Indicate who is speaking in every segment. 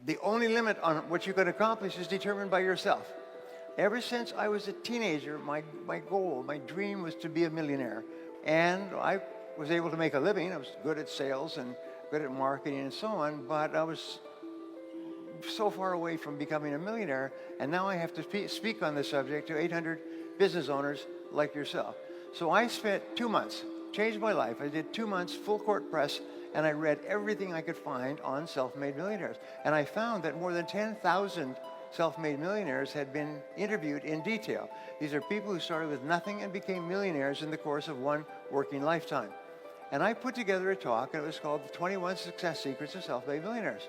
Speaker 1: The only limit on what you can accomplish is determined by yourself. Ever since I was a teenager, my goal, my dream was to be a millionaire. And I was able to make a living. I was good at sales and good at marketing and so on, but I was so far away from becoming a millionaire, and now I have to speak on this subject to 800 business owners like yourself. So I spent 2 months, changed my life. I did 2 months full court press, and I read everything I could find on self-made millionaires. And I found that more than 10,000 self-made millionaires had been interviewed in detail. These are people who started with nothing and became millionaires in the course of one working lifetime. And I put together a talk, and it was called The 21 Success Secrets of Self-Made Millionaires.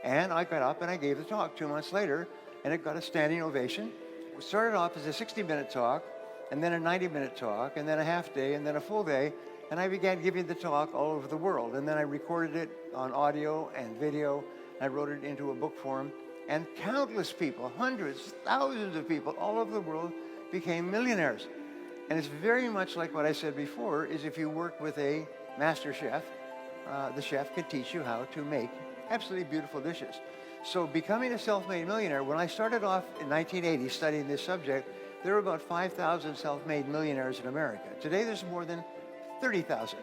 Speaker 1: And I got up and I gave the talk 2 months later, and it got a standing ovation. It started off as a 60-minute talk, and then a 90-minute talk, and then a half day, and then a full day. And I began giving the talk all over the world. And then I recorded it on audio and video. I wrote it into a book form. And countless people, hundreds, thousands of people all over the world became millionaires. And it's very much like what I said before, is if you work with a master chef, the chef can teach you how to make absolutely beautiful dishes. So becoming a self-made millionaire, when I started off in 1980 studying this subject, there were about 5,000 self-made millionaires in America. Today there's more than 30,000.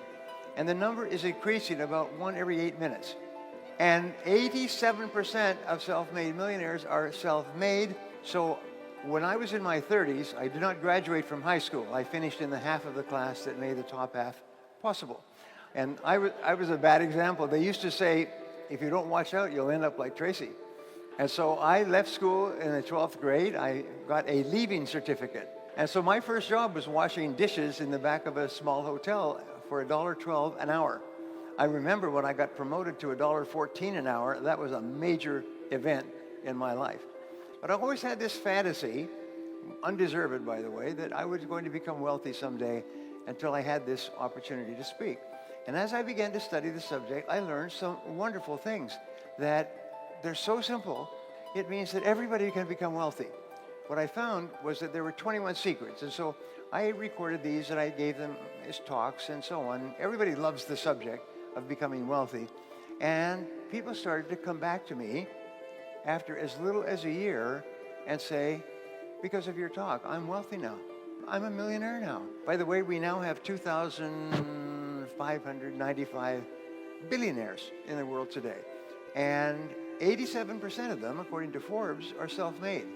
Speaker 1: And the number is increasing about 1 every 8 minutes. And 87% of self-made millionaires are self-made. So when I was in my 30s, I did not graduate from high school. I finished in the half of the class that made the top half possible. And I was a bad example. They used to say, if you don't watch out, you'll end up like Tracy. And so I left school in the 12th grade. I got a leaving certificate. And so my first job was washing dishes in the back of a small hotel for $1.12 an hour. I remember when I got promoted to $1.14 an hour, that was a major event in my life. But I always had this fantasy, undeserved by the way, that I was going to become wealthy someday until I had this opportunity to speak. And as I began to study the subject, I learned some wonderful things that they're so simple, it means that everybody can become wealthy. What I found was that there were 21 secrets, and so I recorded these and I gave them as talks and so on. Everybody loves the subject of becoming wealthy, and people started to come back to me after as little as a year and say, because of your talk, I'm wealthy now. I'm a millionaire now. By the way, we now have 2,595 billionaires in the world today. And 87% of them, according to Forbes, are self-made.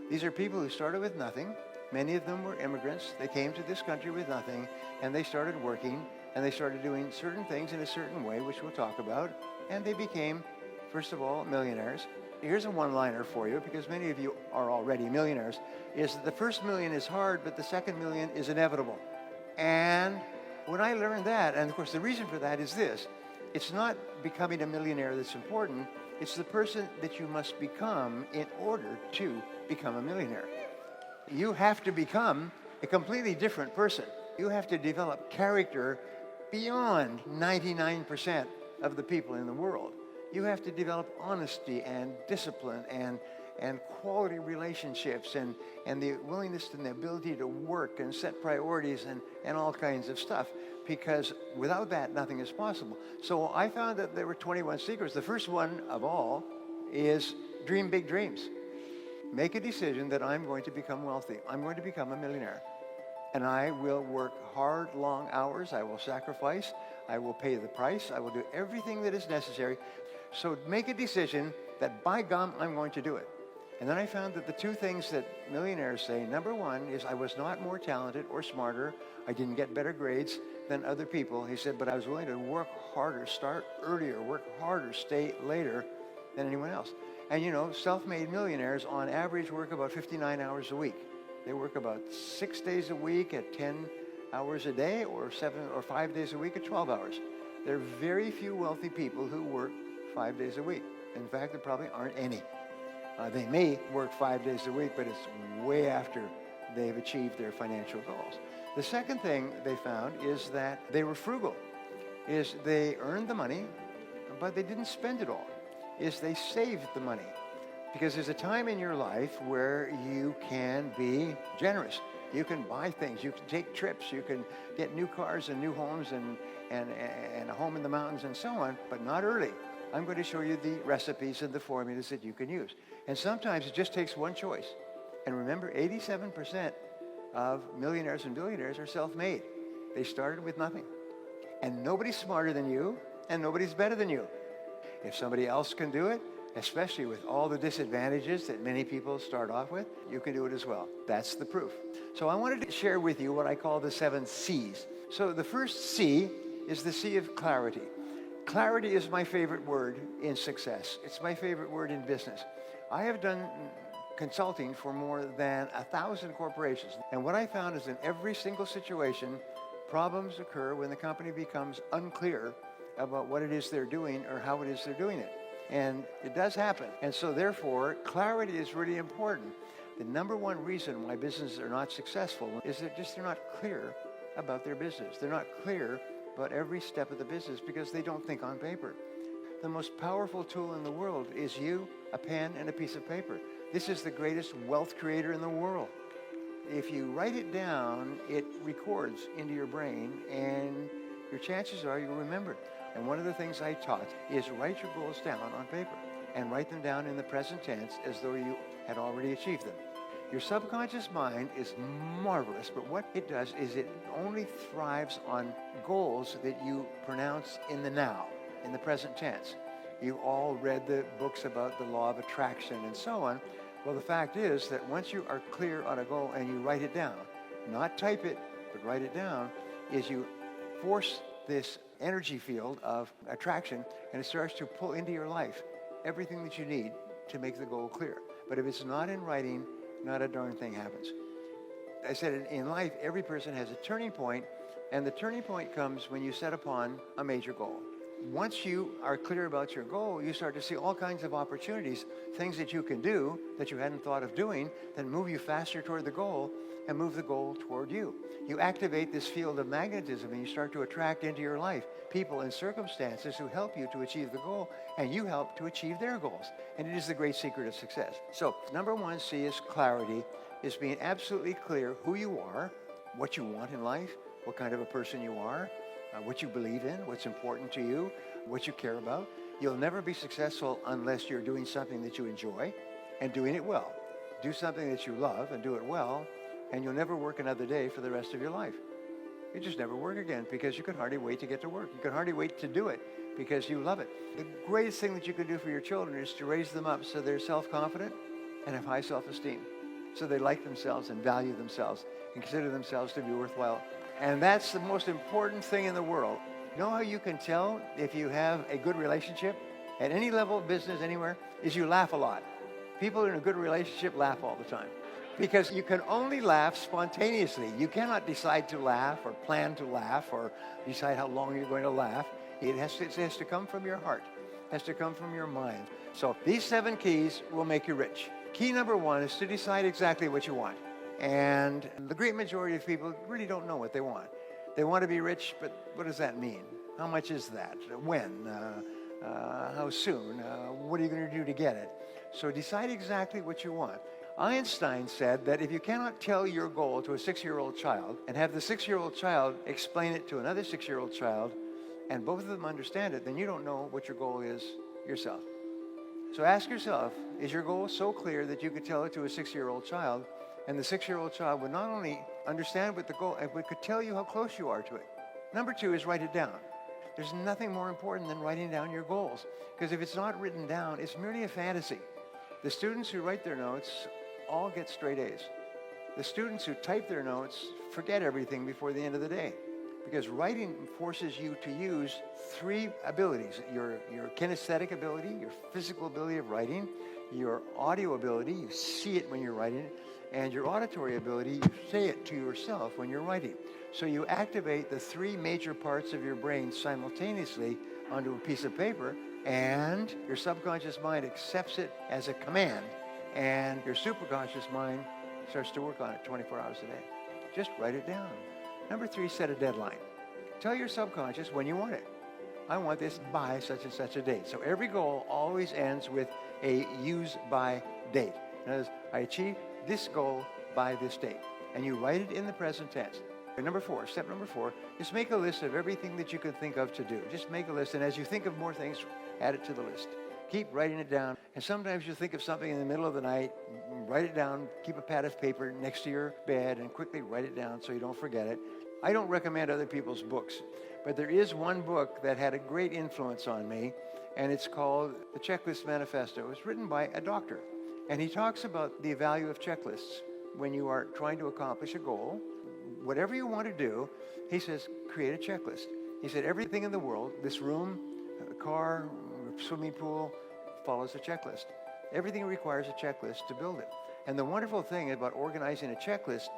Speaker 1: These are people who started with nothing. Many of them were immigrants. They came to this country with nothing, and they started working, and they started doing certain things in a certain way, which we'll talk about, and they became, first of all, millionaires. Here's a one-liner for you, because many of you are already millionaires, is that the first million is hard, but the second million is inevitable. And when I learned that, and of course the reason for that is this, it's not becoming a millionaire that's important, it's the person that you must become in order to become a millionaire. You have to become a completely different person. You have to develop character beyond 99% of the people in the world. You have to develop honesty and discipline and quality relationships and the willingness and the ability to work and set priorities and all kinds of stuff, because without that, nothing is possible. So I found that there were 21 secrets. The first one of all is dream big dreams. Make a decision that I'm going to become wealthy. I'm going to become a millionaire. And I will work hard, long hours. I will sacrifice. I will pay the price. I will do everything that is necessary. So make a decision that, by gum, I'm going to do it. And then I found that the two things that millionaires say, number one is I was not more talented or smarter. I didn't get better grades than other people. He said, but I was willing to work harder, start earlier, work harder, stay later than anyone else. And you know, self-made millionaires on average work about 59 hours a week. They work about 6 days a week at 10 hours a day, or 7 or 5 days a week at 12 hours. There are very few wealthy people who work 5 days a week. In fact, there probably aren't any. They may work 5 days a week, but it's way after they've achieved their financial goals. The second thing they found is that they were frugal, is they earned the money, but they didn't spend it all, is they saved the money. Because there's a time in your life where you can be generous. You can buy things, you can take trips, you can get new cars and new homes and a home in the mountains and so on, but not early. I'm going to show you the recipes and the formulas that you can use. And sometimes it just takes one choice. And remember, 87% of millionaires and billionaires are self-made. They started with nothing. And nobody's smarter than you, and nobody's better than you. If somebody else can do it, especially with all the disadvantages that many people start off with, you can do it as well. That's the proof. So I wanted to share with you what I call the 7 C's. So the first C is the C of clarity. Clarity is my favorite word in success. It's my favorite word in business. I have done consulting for more than 1,000 corporations. And what I found is in every single situation, problems occur when the company becomes unclear about what it is they're doing or how it is they're doing it. And it does happen. And so therefore, clarity is really important. The number one reason why businesses are not successful is that they're not clear about their business. They're not clear about every step of the business because they don't think on paper. The most powerful tool in the world is you, a pen, and a piece of paper. This is the greatest wealth creator in the world. If you write it down, it records into your brain, and your chances are you'll remember it. And one of the things I taught is write your goals down on paper and write them down in the present tense as though you had already achieved them. Your subconscious mind is marvelous, but what it does is it only thrives on goals that you pronounce in the now, in the present tense. You all read the books about the law of attraction and so on. Well, the fact is that once you are clear on a goal and you write it down, not type it, but write it down, is you force this energy field of attraction, and it starts to pull into your life everything that you need to make the goal clear. But if it's not in writing, not a darn thing happens. I said in life, every person has a turning point, and the turning point comes when you set upon a major goal. Once you are clear about your goal, you start to see all kinds of opportunities, things that you can do that you hadn't thought of doing, that move you faster toward the goal and move the goal toward you. You activate this field of magnetism and you start to attract into your life people and circumstances who help you to achieve the goal, and you help to achieve their goals. And it is the great secret of success. So number 1 C is clarity, is being absolutely clear who you are, what you want in life, what kind of a person you are, what you believe in, what's important to you, what you care about. You'll never be successful unless you're doing something that you enjoy and doing it well. Do something that you love and do it well, and you'll never work another day for the rest of your life. You just never work again because you can hardly wait to get to work. You can hardly wait to do it because you love it. The greatest thing that you can do for your children is to raise them up so they're self-confident and have high self-esteem, so they like themselves and value themselves and consider themselves to be worthwhile. And that's the most important thing in the world. You know how you can tell if you have a good relationship at any level of business anywhere is you laugh a lot. People in a good relationship laugh all the time because you can only laugh spontaneously. You cannot decide to laugh or plan to laugh or decide how long you're going to laugh. It has to come from your heart. It has to come from your mind. So these 7 keys will make you rich. Key number 1 is to decide exactly what you want. And the great majority of people really don't know what they want. They want to be rich, but what does that mean? How much is that? When? How soon? What are you going to do to get it? So decide exactly what you want. Einstein said that if you cannot tell your goal to a 6-year-old child and have the 6-year-old child explain it to another 6-year-old child and both of them understand it, then you don't know what your goal is yourself. So ask yourself, is your goal so clear that you could tell it to a 6-year-old child, and the 6-year-old child would not only understand what the goal, but could tell you how close you are to it? Number 2 is write it down. There's nothing more important than writing down your goals, because if it's not written down, it's merely a fantasy. The students who write their notes all get straight A's. The students who type their notes forget everything before the end of the day, because writing forces you to use 3 abilities: your kinesthetic ability, your physical ability of writing, your audio ability, you see it when you're writing it, and your auditory ability, you say it to yourself when you're writing. So you activate the 3 major parts of your brain simultaneously onto a piece of paper, and your subconscious mind accepts it as a command, and your superconscious mind starts to work on it 24 hours a day. Just write it down. Number 3, set a deadline. Tell your subconscious when you want it. I want this by such and such a date. So every goal always ends with a use by date. In other words, I achieve this goal by this date. And you write it in the present tense. And step number 4, is make a list of everything that you can think of to do. Just make a list, and as you think of more things, add it to the list. Keep writing it down. And sometimes you'll think of something in the middle of the night, write it down, keep a pad of paper next to your bed and quickly write it down so you don't forget it. I don't recommend other people's books, but there is one book that had a great influence on me, and it's called The Checklist Manifesto. It was written by a doctor, and he talks about the value of checklists when you are trying to accomplish a goal. Whatever you want to do, he says, create a checklist. He said, everything in the world, this room, a car, swimming pool, follows a checklist. Everything requires a checklist to build it. And the wonderful thing about organizing a checklist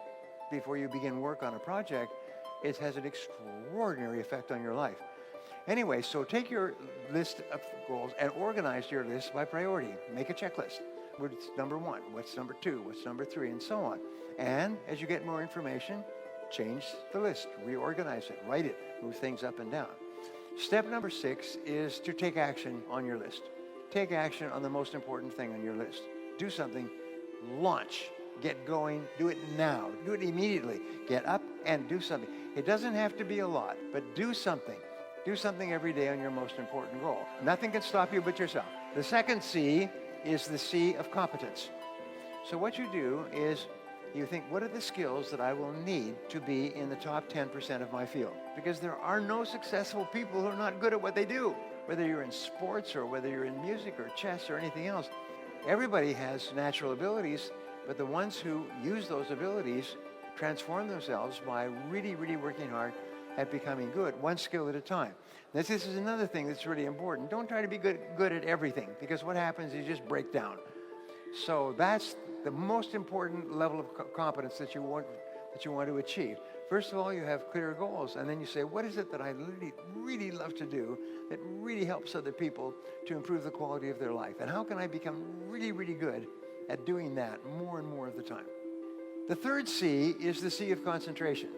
Speaker 1: before you begin work on a project, it has an extraordinary effect on your life. Anyway, so take your list of goals and organize your list by priority. Make a checklist. What's number 1? What's number 2? What's number 3? And so on. And as you get more information, change the list, reorganize it, write it, move things up and down. Step number 6 is to take action on your list. Take action on the most important thing on your list. Do something, launch, get going, do it now, do it immediately. Get up and do something. It doesn't have to be a lot, but do something. Do something every day on your most important goal. Nothing can stop you but yourself. The second C is the C of competence. So what you do is you think, what are the skills that I will need to be in the top 10% of my field? Because there are no successful people who are not good at what they do. Whether you're in sports or whether you're in music or chess or anything else, everybody has natural abilities, but the ones who use those abilities transform themselves by really, really working hard at becoming good, one skill at a time. This is another thing that's really important. Don't try to be good at everything, because what happens is you just break down. So that's the most important level of competence that you want to achieve. First of all, you have clear goals, and then you say, what is it that I really, really love to do that really helps other people to improve the quality of their life? And how can I become really, really good at doing that more and more of the time? The third C is the C of concentration.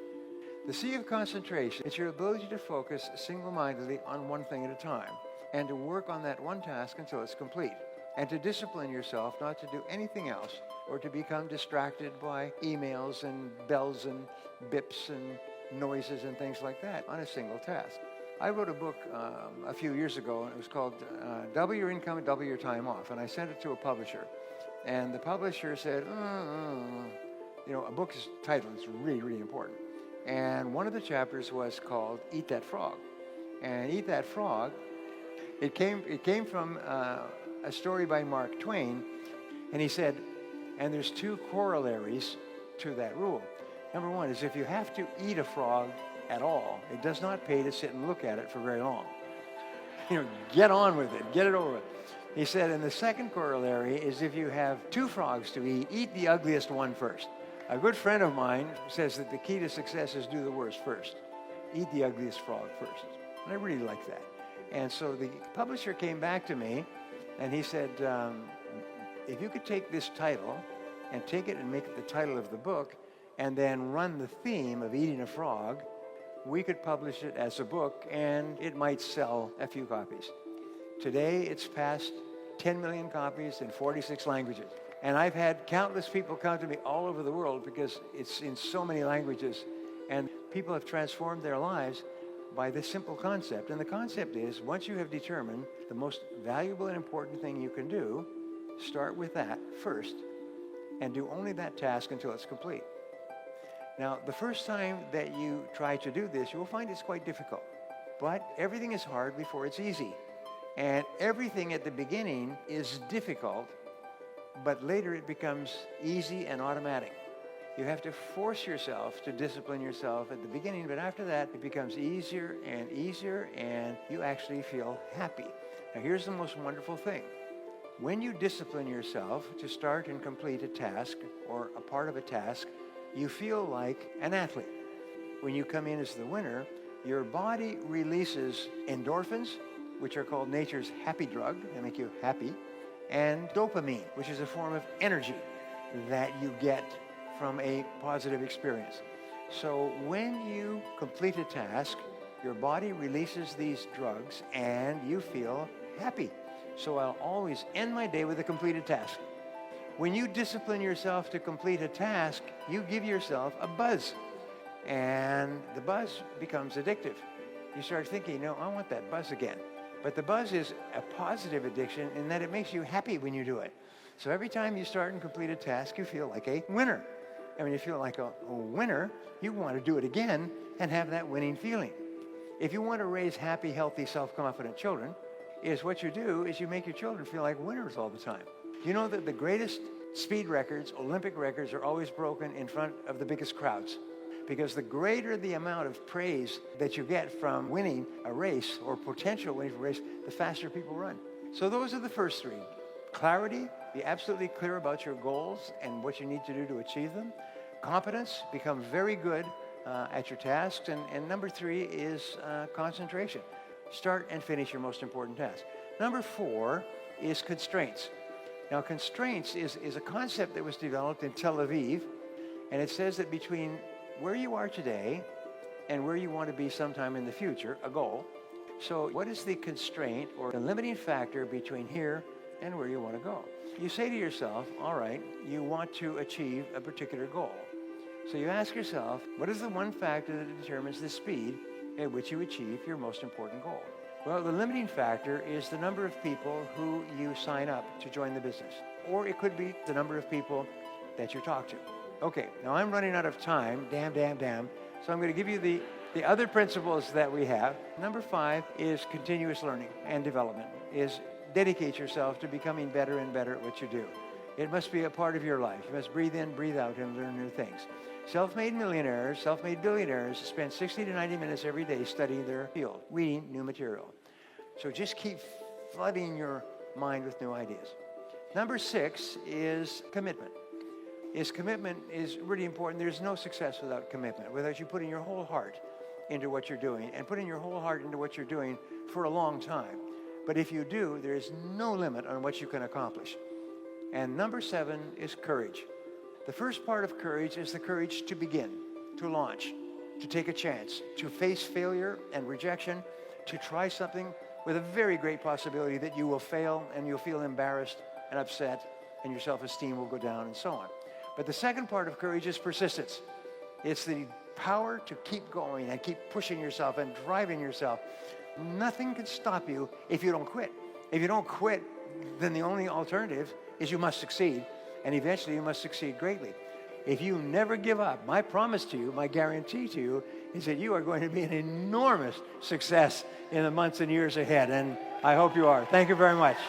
Speaker 1: The C of concentration is your ability to focus single-mindedly on one thing at a time and to work on that one task until it's complete, and to discipline yourself not to do anything else or to become distracted by emails and bells and bips and noises and things like that on a single task. I wrote a book a few years ago, and it was called Double Your Income, Double Your Time Off, and I sent it to a publisher. And the publisher said, a book's title is really, really important. And one of the chapters was called Eat That Frog. And Eat That Frog, it came from a story by Mark Twain, and he said, and there's 2 corollaries to that rule. Number 1 is if you have to eat a frog at all, it does not pay to sit and look at it for very long. Get on with it, get it over with. He said, and the second corollary is if you have 2 frogs to eat the ugliest one first. A good friend of mine says that the key to success is do the worst first. Eat the ugliest frog first. And I really like that. And so the publisher came back to me, and he said, if you could take this title and take it and make it the title of the book and then run the theme of eating a frog, we could publish it as a book and it might sell a few copies. Today, it's passed 10 million copies in 46 languages. And I've had countless people come to me all over the world because it's in so many languages. And people have transformed their lives by this simple concept. And the concept is, once you have determined the most valuable and important thing you can do, start with that first and do only that task until it's complete. Now, the first time that you try to do this, you will find it's quite difficult. But everything is hard before it's easy. And everything at the beginning is difficult, but later it becomes easy and automatic. You have to force yourself to discipline yourself at the beginning, but after that, it becomes easier, and you actually feel happy. Now, here's the most wonderful thing. When you discipline yourself to start and complete a task or a part of a task, you feel like an athlete. When you come in as the winner, your body releases endorphins, which are called nature's happy drug. They make you happy. And dopamine, which is a form of energy that you get from a positive experience. So when you complete a task, your body releases these drugs and you feel happy. So I'll always end my day with a completed task. When you discipline yourself to complete a task, you give yourself a buzz. And the buzz becomes addictive. You start thinking, I want that buzz again. But the buzz is a positive addiction in that it makes you happy when you do it. So every time you start and complete a task, you feel like a winner. And when you feel like a winner, you want to do it again and have that winning feeling. If you want to raise happy, healthy, self-confident children, what you do is you make your children feel like winners all the time. You know that the greatest speed records, Olympic records, are always broken in front of the biggest crowds. Because the greater the amount of praise that you get from winning a race or potential winning a race, the faster people run. So those are the first three. Clarity, be absolutely clear about your goals and what you need to do to achieve them. Competence, become very good at your tasks. And number three is concentration. Start and finish your most important task. Number four is constraints. Now, constraints is a concept that was developed in Tel Aviv, and it says that between where you are today and where you want to be sometime in the future, a goal. So what is the constraint or the limiting factor between here and where you want to go? You say to yourself, all right, you want to achieve a particular goal. So you ask yourself, what is the one factor that determines the speed at which you achieve your most important goal? Well, the limiting factor is the number of people who you sign up to join the business. Or it could be the number of people that you talk to. Okay, now I'm running out of time, damn. So I'm going to give you the other principles that we have. Number 5 is continuous learning and development, is dedicate yourself to becoming better and better at what you do. It must be a part of your life. You must breathe in, breathe out, and learn new things. Self-made millionaires, self-made billionaires spend 60 to 90 minutes every day studying their field, reading new material. So just keep flooding your mind with new ideas. Number 6 is commitment. Commitment is really important. There's no success without commitment, without you putting your whole heart into what you're doing and putting your whole heart into what you're doing for a long time. But if you do, there is no limit on what you can accomplish. And number 7 is courage. The first part of courage is the courage to begin, to launch, to take a chance, to face failure and rejection, to try something with a very great possibility that you will fail and you'll feel embarrassed and upset and your self-esteem will go down and so on. But the second part of courage is persistence. It's the power to keep going and keep pushing yourself and driving yourself. Nothing can stop you if you don't quit. If you don't quit, then the only alternative is you must succeed, and eventually you must succeed greatly. If you never give up, my promise to you, my guarantee to you, is that you are going to be an enormous success in the months and years ahead, and I hope you are. Thank you very much.